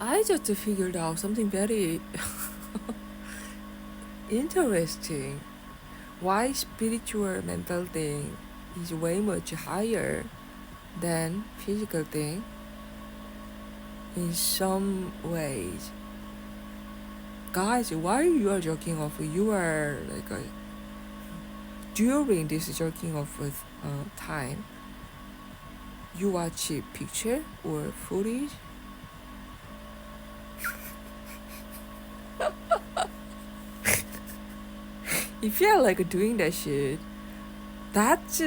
I just figured out something very interesting. Why spiritual mental thing is way much higher than physical thing in some ways. Guys, why you are jerking off? You are like during this jerking off with time, you watch a picture or footage. If you're like doing that shit, that's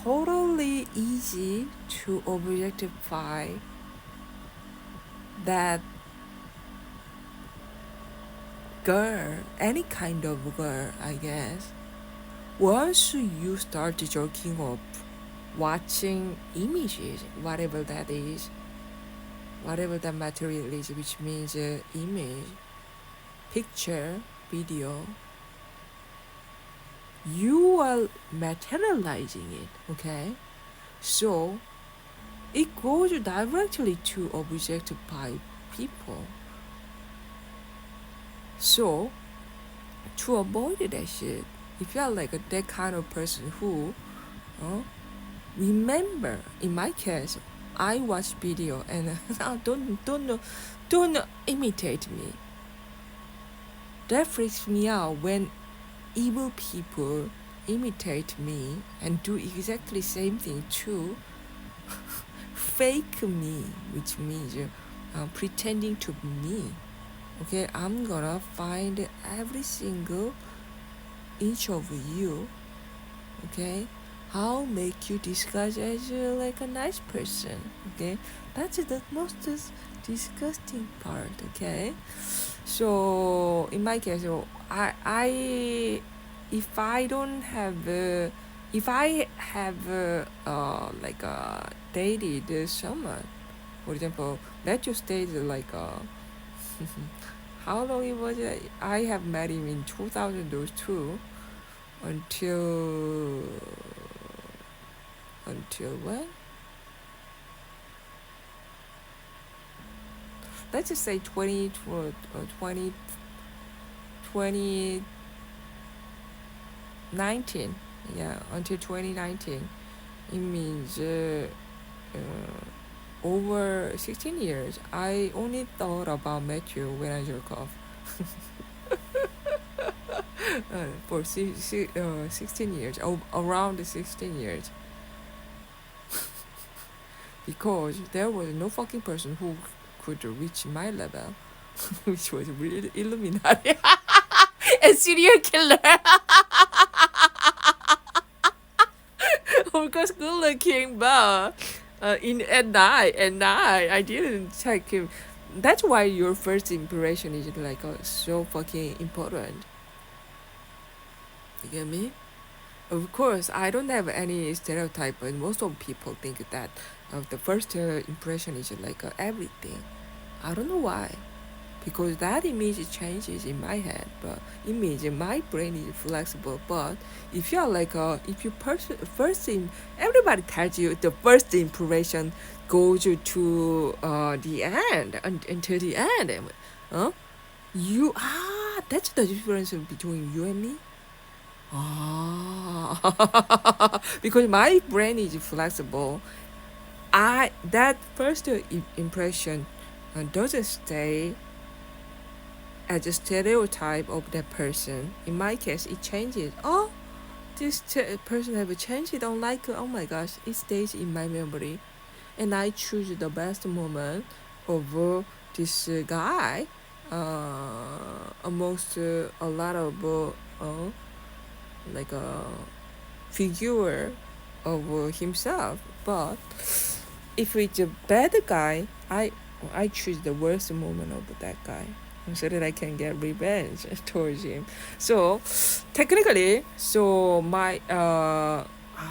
totally easy to objectify that girl, any kind of girl, I guess. Once you start jerking off, watching images, whatever that is, whatever that material is, which means image, picture, video, you are materializing it, okay? So it goes directly to objectify people. So to avoid that shit, if you are like that kind of person who remember, in my case, I watch video and don't imitate me. That freaks me out when evil people imitate me and do exactly same thing too. Fake me, which means pretending to be me. Okay, I'm gonna find every single each of you. Okay, I'll make you disguise as like a nice person. Okay, that's the most disgusting part. Okay, so in my case, I if I don't have if I have like dated someone, for example, let's just date like how long it was it? I have met him in 2002 until when? Let's just say 20 2019. Yeah, until 2019. It means over 16 years. I only thought about Matthew when I jerk off. For 16 years, around 16 years. Because there was no fucking person who could reach my level, which was really Illuminati. A serial killer. Of course, good looking, but at night, I didn't check him. That's why your first impression is like so fucking important. You get me? Of course, I don't have any stereotype, but most of people think that the first impression is like everything. I don't know why, because that image changes in my head, but image in my brain is flexible. But if you're like if you everybody tells you the first impression goes to the end until the end. Huh? That's the difference between you and me. Because my brain is flexible. That first impression doesn't stay as a stereotype of that person. In my case, it changes. Oh, this person have changed. I don't like it. Oh my gosh, it stays in my memory, and I choose the best moment of this guy amongst a lot of like a figure of himself. But if it's a bad guy, I choose the worst moment of that guy so that I can get revenge towards him. So technically, so my oh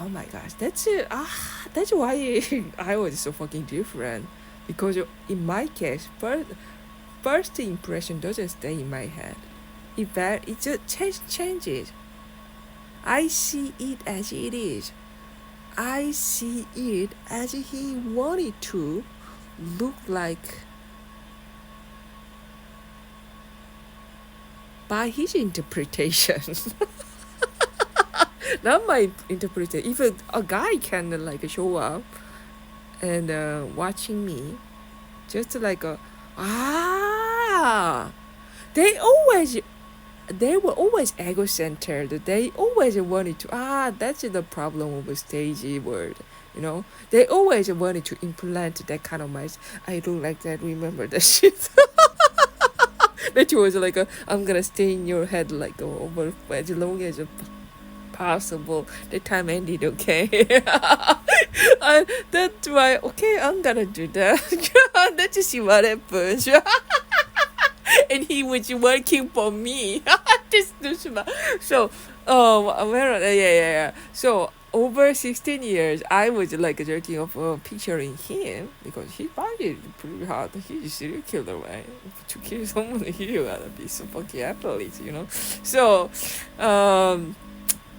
my gosh, that's why I was so fucking different, because in my case, first impression doesn't stay in my head. It just changes. I see it as it is. I see it as he wanted to look like by his interpretation. Not my interpretation. If a guy can like show up and watching me, just like they always they were always ego-centered. They always wanted to that's the problem of a stagey word. You know, they always wanted to implant that kind of mind. I don't like that. Remember that shit. That was like I'm gonna stay in your head like over as long as possible. The time ended, okay. That's why okay, I'm gonna do that. Let's see what happens. And he was working for me. This douchebag. So, yeah. So over 16 years, I was like jerking off picturing him because he fighted pretty hard. He's a serial killer, right? To kill someone, you gotta be so fucking athlete, you know. So,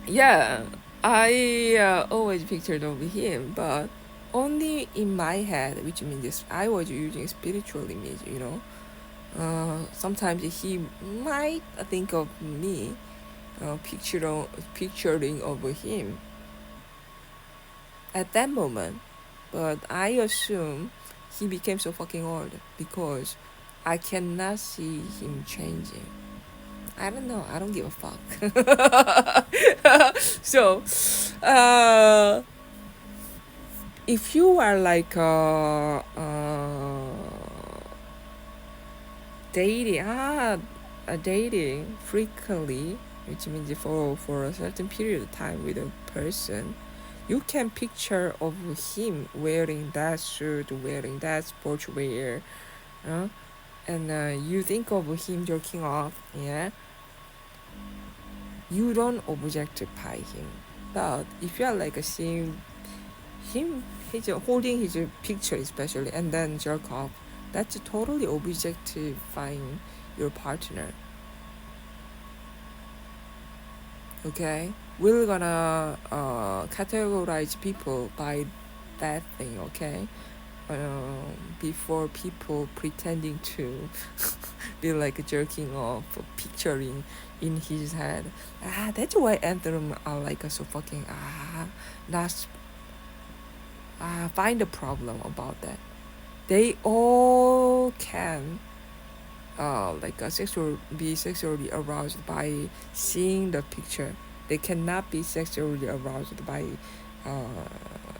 yeah, I always pictured of him, but only in my head, which means this, I was using spiritual image, you know. Sometimes he might think of me, picturing of him at that moment, but I assume he became so fucking old because I cannot see him changing. I don't know. I don't give a fuck. So, if you are like dating dating frequently, which means for a certain period of time with a person, you can picture of him wearing that suit, wearing that sportswear, and you think of him jerking off, yeah. You don't objectify him, but if you are like seeing him, he's holding his picture especially, and then jerk off, that's totally objectifying your partner. Okay, we're gonna categorize people by that thing. Okay, before people pretending to be like jerking off, picturing in his head. That's why Anthem are like so fucking not find a problem about that. They all can like be sexually aroused by seeing the picture. They cannot be sexually aroused by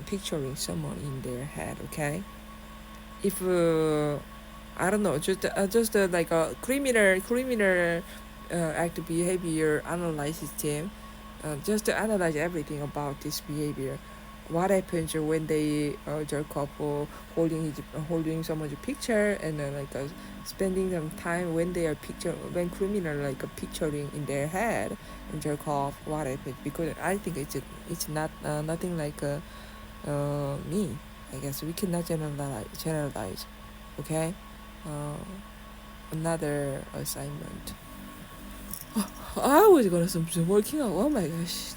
picturing someone in their head. Okay, if I don't know, just like a criminal act behavior analysis team, just to analyze everything about this behavior. What happens when they jerk off or holding someone's picture and then like spending some time when they are when criminal like picturing in their head and jerk off, what happens? Because I think it's not nothing like me. I guess we cannot generalize. Okay, another assignment. I was gonna some working out. Oh my gosh.